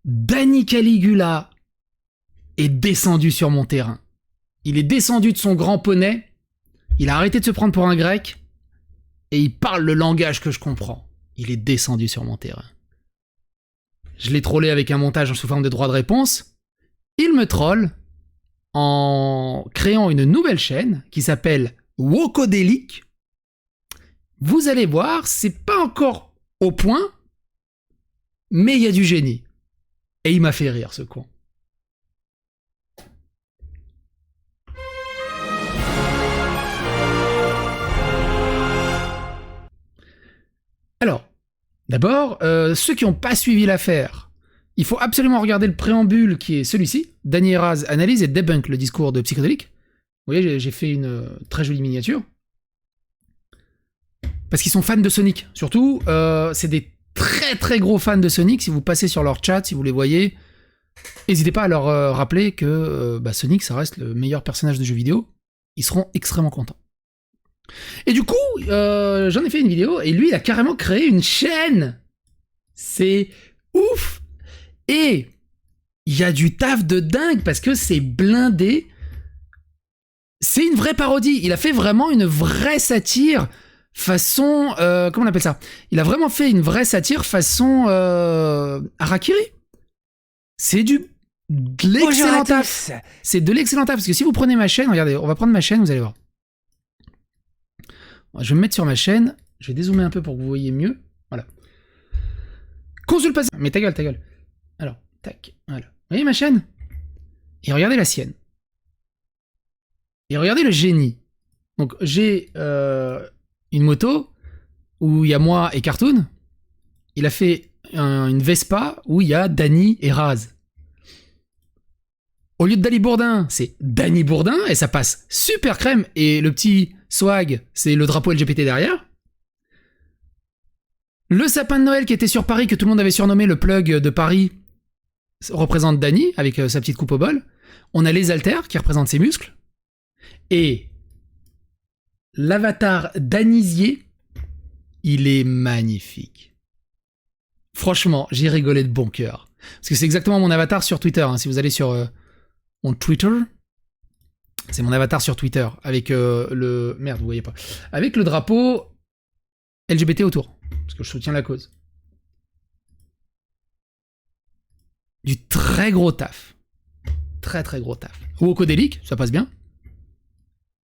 Danny Caligula est descendu sur mon terrain. Il est descendu de son grand poney, il a arrêté de se prendre pour un grec, et il parle le langage que je comprends. Il est descendu sur mon terrain. Je l'ai trollé avec un montage sous forme de droit de réponse. Il me troll en créant une nouvelle chaîne qui s'appelle Wocodélique. Vous allez voir, c'est pas encore au point, mais il y a du génie. Et il m'a fait rire, ce con. Alors, d'abord, ceux qui n'ont pas suivi l'affaire, il faut absolument regarder le préambule qui est celui-ci. Danny Heraz analyse et débunk le discours de Psychodélique. Vous voyez, j'ai fait une très jolie miniature. Parce qu'ils sont fans de Sonic. Surtout, c'est des très très gros fans de Sonic. Si vous passez sur leur chat, si vous les voyez, n'hésitez pas à leur rappeler que Sonic, ça reste le meilleur personnage de jeu vidéo. Ils seront extrêmement contents. Et du coup, j'en ai fait une vidéo, et lui, il a carrément créé une chaîne. C'est ouf. Et il y a du taf de dingue, parce que c'est blindé. C'est une vraie parodie. Il a fait vraiment une vraie satire façon... comment on appelle ça? Il a vraiment fait une vraie satire façon Harakiri. C'est de l'excellent taf. C'est de l'excellent taf, parce que si vous prenez ma chaîne, regardez, on va prendre ma chaîne, vous allez voir. Je vais me mettre sur ma chaîne, je vais dézoomer un peu pour que vous voyez mieux. Voilà. Consulte pas... Mais ta gueule. Alors, tac, voilà. Vous voyez ma chaîne? Et regardez la sienne. Et regardez le génie. Donc, j'ai une moto où il y a moi et Cartoon. Il a fait une Vespa où il y a Danny et Raz. Au lieu de Danny Bourdin, c'est Danny Bourdin et ça passe super crème. Et le petit swag, c'est le drapeau LGBT derrière. Le sapin de Noël qui était sur Paris, que tout le monde avait surnommé le plug de Paris, représente Danny avec sa petite coupe au bol. On a les haltères qui représentent ses muscles. Et l'avatar Danisier, il est magnifique. Franchement, j'ai rigolé de bon cœur. Parce que c'est exactement mon avatar sur Twitter. Hein. Si vous allez sur mon Twitter, c'est mon avatar sur Twitter. Avec le... Merde, vous voyez pas. Avec le drapeau LGBT autour. Parce que je soutiens la cause. Du très gros taf. Très très gros taf. Wocodélique, ça passe bien.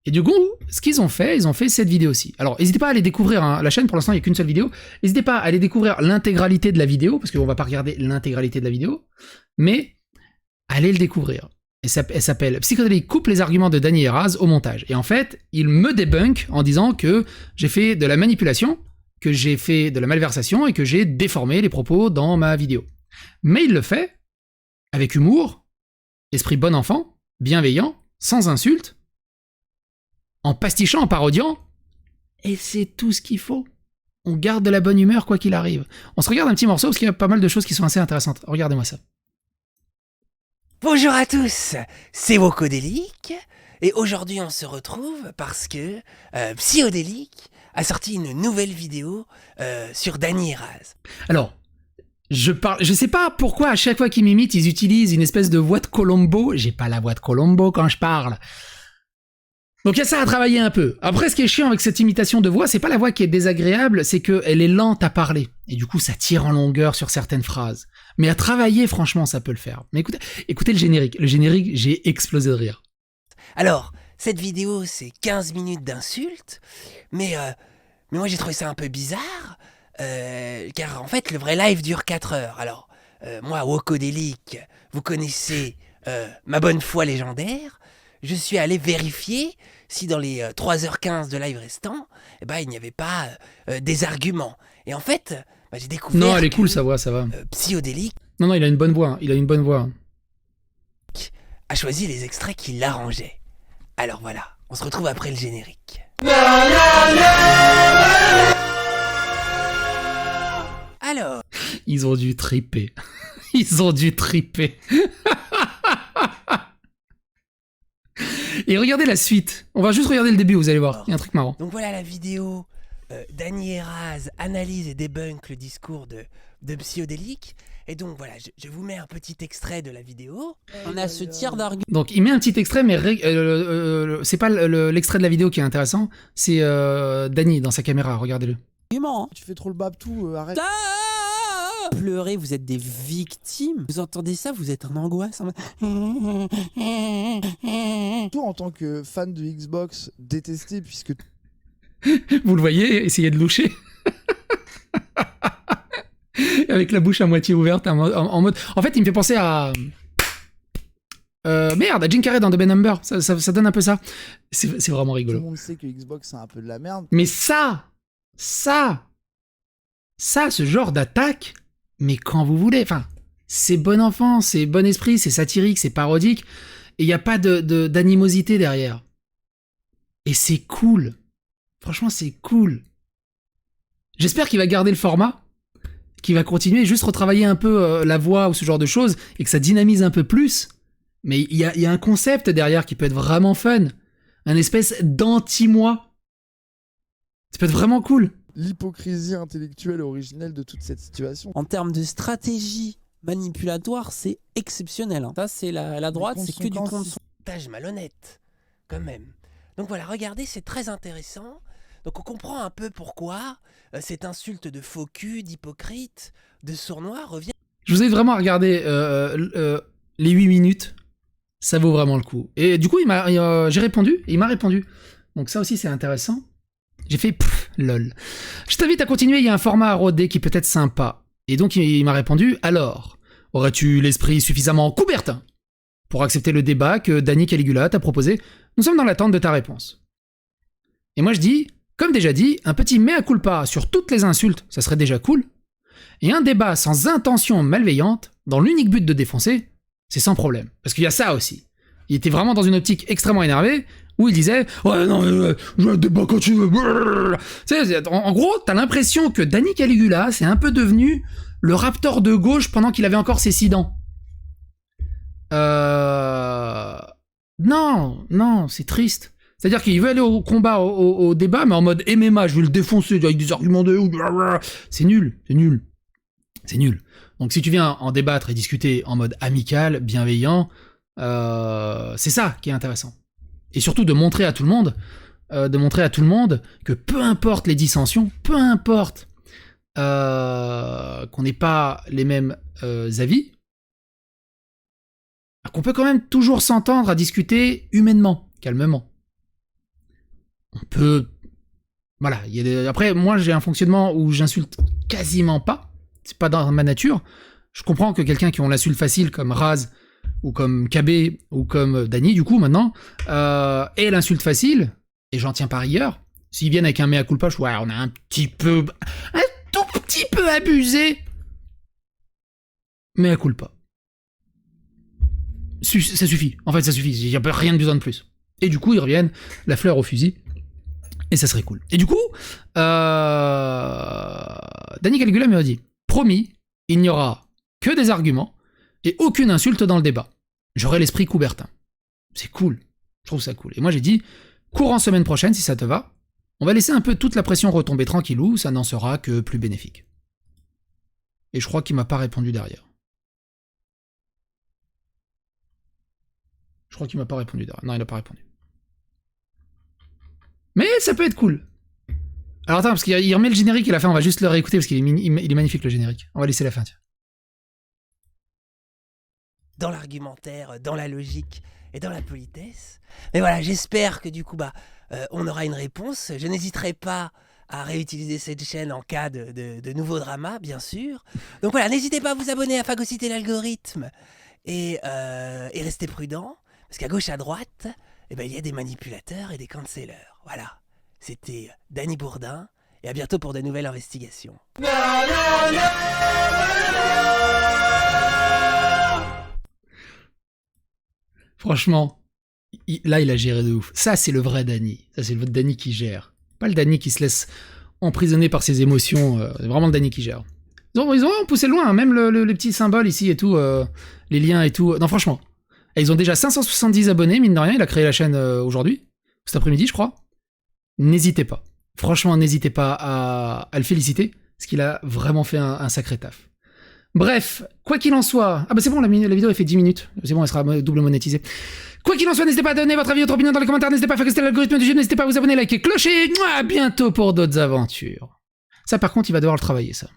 Et du coup, ce qu'ils ont fait, ils ont fait cette vidéo-ci. Alors, n'hésitez pas à aller découvrir hein, la chaîne, pour l'instant, il n'y a qu'une seule vidéo. N'hésitez pas à aller découvrir l'intégralité de la vidéo, parce qu'on va pas regarder l'intégralité de la vidéo, mais allez le découvrir. Elle s'appelle Psychodélique coupe les arguments de Danny Heraz au montage. Et en fait, il me débunk en disant que j'ai fait de la manipulation, que j'ai fait de la malversation et que j'ai déformé les propos dans ma vidéo. Mais il le fait avec humour, esprit bon enfant, bienveillant, sans insultes, en pastichant, en parodiant, et c'est tout ce qu'il faut. On garde de la bonne humeur quoi qu'il arrive. On se regarde un petit morceau parce qu'il y a pas mal de choses qui sont assez intéressantes. Regardez-moi ça. Bonjour à tous, c'est Wocodélique, et aujourd'hui on se retrouve parce que Psychodélique a sorti une nouvelle vidéo sur Danny Heraz. Alors, je sais pas pourquoi à chaque fois qu'ils m'imitent, ils utilisent une espèce de voix de Colombo. J'ai pas la voix de Colombo quand je parle. Donc il y a ça à travailler un peu. Après, ce qui est chiant avec cette imitation de voix, c'est pas la voix qui est désagréable, c'est qu'elle est lente à parler. Et du coup, ça tire en longueur sur certaines phrases. Mais à travailler, franchement, ça peut le faire. Mais écoutez le générique. Le générique, j'ai explosé de rire. Alors, cette vidéo, c'est 15 minutes d'insultes, mais moi j'ai trouvé ça un peu bizarre, car en fait, le vrai live dure 4 heures. Alors, moi, Wocodélique, vous connaissez ma bonne foi légendaire, je suis allé vérifier si dans les 3h15 de live restant, il n'y avait pas des arguments. Et en fait, j'ai découvert... Non, elle est cool sa voix, ça va. Psychodélique... Non, il a une bonne voix, hein. Il a une bonne voix. A choisi les extraits qui l'arrangeaient. Alors voilà, on se retrouve après le générique. Alors... Ils ont dû triper. Ils ont dû triper. Et regardez la suite. On va juste regarder le début, vous allez voir. Il y a un truc marrant. Donc voilà la vidéo Dany et Raz analyse et débunk le discours de Psyodélique. Et donc voilà, je vous mets un petit extrait de la vidéo. On a ce tir d'argument. Donc il met un petit extrait, mais c'est pas l'extrait de la vidéo qui est intéressant, c'est Dany dans sa caméra, regardez-le. Hein. Tu fais trop le babtou, arrête. Pleurez, vous êtes des victimes. Vous entendez ça, vous êtes en angoisse. Toi, en tant que fan de Xbox, détesté puisque Vous le voyez, essayez de loucher. Avec la bouche à moitié ouverte, en mode... En fait, il me fait penser à... merde, à Jim Carrey dans The Bad Number. Ça donne un peu ça. C'est vraiment tout rigolo. le monde sait que Xbox c'est un peu de la merde. Mais ça, ce genre d'attaque, mais quand vous voulez, enfin, c'est bon enfant, c'est bon esprit, c'est satirique, c'est parodique, et il n'y a pas d'animosité derrière. Et c'est cool. Franchement, c'est cool. J'espère qu'il va garder le format, qu'il va continuer, juste retravailler un peu la voix ou ce genre de choses, et que ça dynamise un peu plus. Mais il y a un concept derrière qui peut être vraiment fun. Un espèce d'anti-moi. Ça peut être vraiment cool. L'hypocrisie intellectuelle et originelle de toute cette situation. En termes de stratégie manipulatoire, c'est exceptionnel. Hein. Ça, c'est la droite, c'est que du contre. Montage malhonnête, quand même. Donc voilà, regardez, c'est très intéressant. Donc on comprend un peu pourquoi cette insulte de faux cul, d'hypocrite, de sournois revient. Je vous invite vraiment à regarder les 8 minutes. Ça vaut vraiment le coup. Et du coup, j'ai répondu, et il m'a répondu. Donc ça aussi, c'est intéressant. J'ai fait lol. Je t'invite à continuer, il y a un format à roder qui peut être sympa. Et donc il m'a répondu, alors, aurais-tu l'esprit suffisamment coubertin pour accepter le débat que Dany Caligula t'a proposé? Nous sommes dans l'attente de ta réponse. Et moi je dis, comme déjà dit, un petit mea culpa sur toutes les insultes, ça serait déjà cool. Et un débat sans intention malveillante, dans l'unique but de défoncer, c'est sans problème. Parce qu'il y a ça aussi. Il était vraiment dans une optique extrêmement énervée, où il disait « Ouais, non, je vais débat quand tu veux. » Tu sais, en gros, t'as l'impression que Dany Caligula, c'est un peu devenu le Raptor de gauche pendant qu'il avait encore ses 6 dents. Non, c'est triste. C'est-à-dire qu'il veut aller au combat, au débat, mais en mode MMA, je vais le défoncer avec des arguments de... C'est nul. Donc si tu viens en débattre et discuter en mode amical, bienveillant, c'est ça qui est intéressant. Et surtout de montrer à tout le monde, que peu importe les dissensions, peu importe qu'on n'ait pas les mêmes avis, qu'on peut quand même toujours s'entendre à discuter humainement, calmement. On peut... Voilà. Après, moi j'ai un fonctionnement où j'insulte quasiment pas. C'est pas dans ma nature. Je comprends que quelqu'un qui on l'insulte facile comme Raz, ou comme KB, ou comme Dany, du coup, maintenant, ait l'insulte facile, et j'en tiens par rigueur. S'ils viennent avec un mea culpa, on a un tout petit peu abusé. Mea culpa. Ça suffit. En fait, ça suffit. Il n'y a rien de besoin de plus. Et du coup, ils reviennent, la fleur au fusil. Et ça serait cool. Et du coup, Dany Caligula me dit, promis, il n'y aura que des arguments et aucune insulte dans le débat. J'aurai l'esprit coubertin. C'est cool. Je trouve ça cool. Et moi, j'ai dit, courant semaine prochaine, si ça te va, on va laisser un peu toute la pression retomber tranquillou, ça n'en sera que plus bénéfique. Et je crois qu'il m'a pas répondu derrière. Non, il n'a pas répondu. Mais ça peut être cool. Alors attends, parce qu'il remet le générique à la fin, on va juste le réécouter parce qu'il est magnifique le générique. On va laisser la fin, tiens. Dans l'argumentaire, dans la logique et dans la politesse. Mais voilà, j'espère que du coup, on aura une réponse. Je n'hésiterai pas à réutiliser cette chaîne en cas de nouveaux dramas, bien sûr. Donc voilà, n'hésitez pas à vous abonner, à phagocyter l'algorithme et restez prudent. Parce qu'à gauche, à droite, il y a des manipulateurs et des cancellers. Voilà, c'était Dany Bourdin, et à bientôt pour de nouvelles investigations. Franchement, là, il a géré de ouf. Ça, c'est le vrai Dany. Ça, c'est le Dany qui gère. Pas le Dany qui se laisse emprisonner par ses émotions. C'est vraiment le Dany qui gère. Ils ont poussé loin, hein, même les petits symboles ici et tout, les liens et tout. Non, franchement. Et ils ont déjà 570 abonnés, mine de rien. Il a créé la chaîne aujourd'hui, cet après-midi, je crois. N'hésitez pas. Franchement, n'hésitez pas à le féliciter, parce qu'il a vraiment fait un sacré taf. Bref, quoi qu'il en soit... Ah bah c'est bon, la vidéo elle fait 10 minutes. C'est bon, elle sera double monétisée. Quoi qu'il en soit, n'hésitez pas à donner votre avis, votre opinion dans les commentaires, n'hésitez pas à faire rester l'algorithme du jeu, n'hésitez pas à vous abonner, liker, clocher, à bientôt pour d'autres aventures. Ça par contre, il va devoir le travailler, ça.